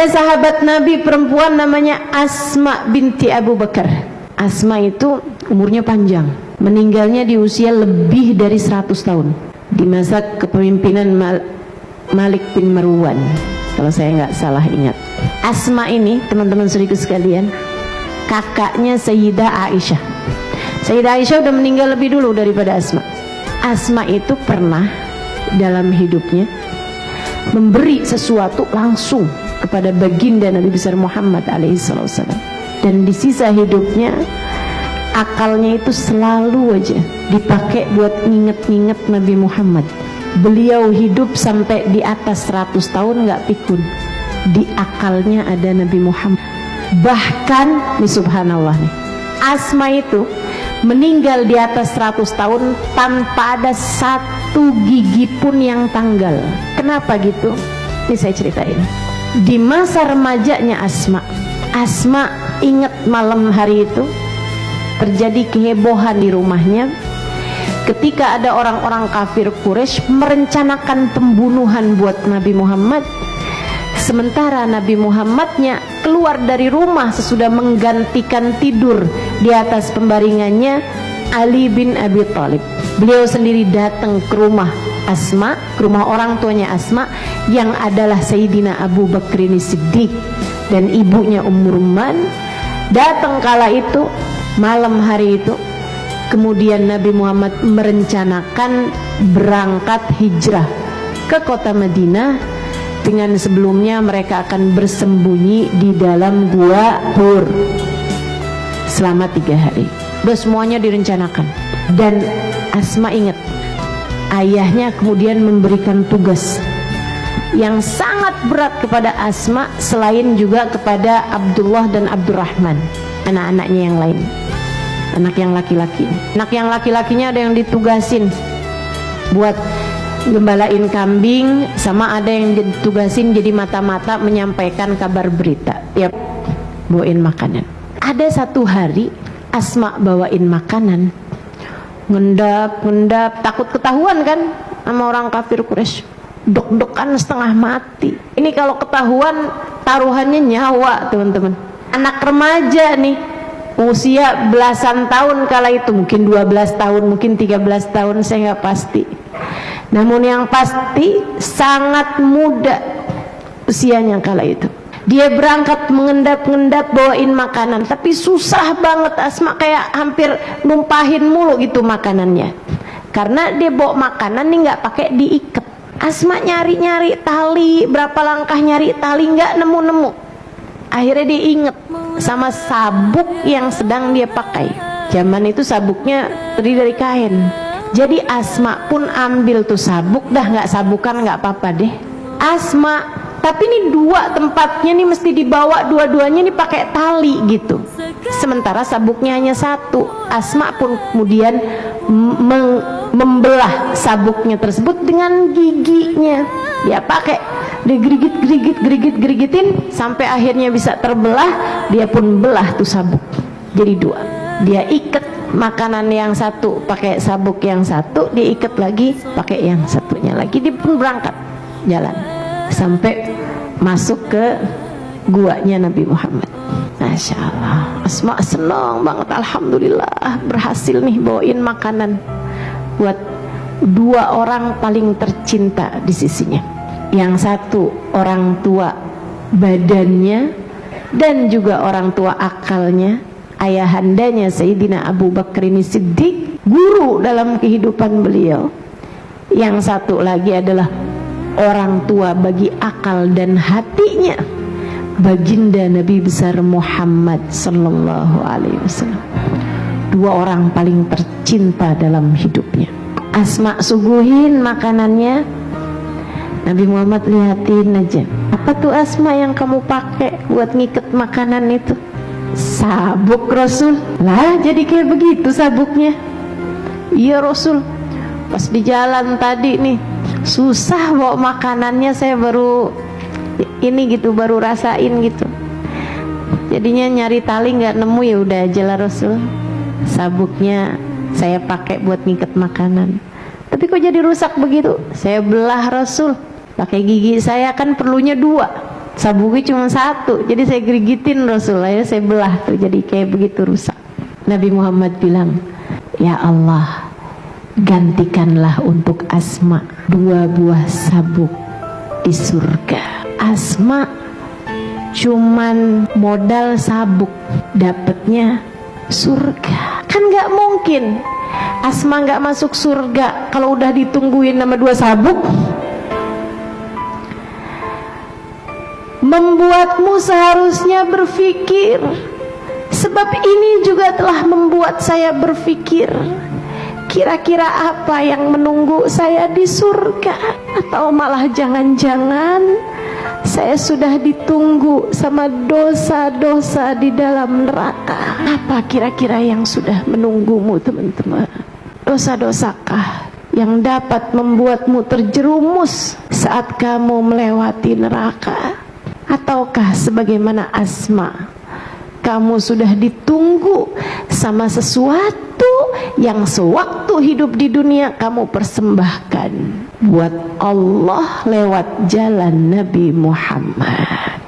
sahabat Nabi perempuan namanya Asma binti Abu Bakar. Asma itu umurnya panjang, meninggalnya di usia lebih dari 100 tahun di masa kepemimpinan Malik bin Marwan, kalau saya nggak salah ingat. Asma ini, teman-teman saudaraku sekalian, kakaknya Sayyidah Aisyah. Sayyidah Aisyah udah meninggal lebih dulu daripada Asma. Asma itu pernah dalam hidupnya memberi sesuatu langsung kepada baginda Nabi besar Muhammad alaihissalam, dan di sisa hidupnya akalnya itu selalu aja dipakai buat nginget-nginget Nabi Muhammad. Beliau hidup sampai di atas 100 tahun nggak pikun, di akalnya ada Nabi Muhammad. Bahkan nih subhanallah nih, Asma itu meninggal di atas 100 tahun tanpa ada satu gigi pun yang tanggal. Kenapa gitu? Ini saya ceritain. Di masa remajanya Asma ingat malam hari itu terjadi kehebohan di rumahnya ketika ada orang-orang kafir Quraisy merencanakan pembunuhan buat Nabi Muhammad. Sementara Nabi Muhammadnya keluar dari rumah sesudah menggantikan tidur di atas pembaringannya Ali bin Abi Thalib. Beliau sendiri datang ke rumah Asma, ke rumah orang tuanya Asma yang adalah Sayyidina Abu Bakrin Siddiq dan ibunya Ummu Rumman. Datang kala itu, malam hari itu, kemudian Nabi Muhammad merencanakan berangkat hijrah ke kota Madinah dengan sebelumnya mereka akan bersembunyi di dalam gua Hur selama 3 hari. Udah semuanya direncanakan. Dan Asma ingat, ayahnya kemudian memberikan tugas yang sangat berat kepada Asma, selain juga kepada Abdullah dan Abdurrahman, anak-anaknya yang lain, anak yang laki-laki. Anak yang laki-lakinya ada yang ditugasin buat gembalain kambing, sama ada yang ditugasin jadi mata-mata menyampaikan kabar berita, ya, bawain makanan. Ada satu hari Asma bawain makanan, ngendap, takut ketahuan kan sama orang kafir Quraisy, dok-dokan setengah mati. Ini kalau ketahuan taruhannya nyawa, teman-teman. Anak remaja nih, usia belasan tahun kala itu, mungkin 12 tahun, mungkin 13 tahun, saya nggak pasti. Namun yang pasti sangat muda usianya kala itu. Dia berangkat mengendap-endap bawain makanan, tapi susah banget Asma, kayak hampir numpahin mulu gitu makanannya. Karena dia bawa makanan nih nggak pakai diikat. Asma nyari-nyari tali, berapa langkah nyari tali nggak nemu-nemu. Akhirnya dia inget sama sabuk yang sedang dia pakai. Zaman itu sabuknya terdiri dari kain. Jadi Asma pun ambil tuh sabuk, dah nggak sabukan nggak apa-apa deh. Asma, tapi ini dua tempatnya nih mesti dibawa dua-duanya nih pakai tali gitu. Sementara sabuknya hanya satu. Asma pun kemudian membelah sabuknya tersebut dengan giginya. Dia pakai, dia gerigitin sampai akhirnya bisa terbelah. Dia pun belah tuh sabuk jadi dua. Dia ikat makanan yang satu pakai sabuk yang satu, dia ikat lagi pakai yang satunya lagi. Dia pun berangkat jalan sampai masuk ke guanya Nabi Muhammad. Masya Allah, Asma senang banget, alhamdulillah berhasil nih bawain makanan buat dua orang paling tercinta di sisinya. Yang satu orang tua badannya dan juga orang tua akalnya, ayahandanya Sayyidina Abu Bakrin Siddiq, guru dalam kehidupan beliau. Yang satu lagi adalah orang tua bagi akal dan hatinya, baginda Nabi besar Muhammad sallallahu alaihi wasallam. Dua orang paling tercinta dalam hidupnya. Asma suguhin makanannya, Nabi Muhammad liatin aja. Apa tuh Asma yang kamu pakai buat ngikat makanan itu? Sabuk Rasul. Lah jadi kayak begitu sabuknya? Iya Rasul, pas di jalan tadi nih susah bawa makanannya, saya baru ini gitu, baru rasain gitu, jadinya nyari tali nggak nemu, ya udah aja lah Rasul, sabuknya saya pakai buat ngikat makanan. Tapi kok jadi rusak begitu? Saya belah Rasul, pakai gigi saya, kan perlunya dua, sabuknya cuma satu, jadi saya gerigitin Rasulullah, ya saya belah tuh, jadi kayak begitu rusak. Nabi Muhammad bilang, ya Allah, gantikanlah untuk Asma 2 buah sabuk di surga. Asma cuman modal sabuk, dapatnya surga. Kan gak mungkin Asma gak masuk surga kalau udah ditungguin nama 2 sabuk. Membuatmu seharusnya berpikir, sebab ini juga telah membuat saya berpikir, kira-kira apa yang menunggu saya di surga? Atau malah jangan-jangan saya sudah ditunggu sama dosa-dosa di dalam neraka. Apa kira-kira yang sudah menunggumu, teman-teman? Dosa-dosakah yang dapat membuatmu terjerumus saat kamu melewati neraka? Ataukah sebagaimana Asma, kamu sudah ditunggu sama sesuatu yang sewaktu hidup di dunia kamu persembahkan buat Allah lewat jalan Nabi Muhammad?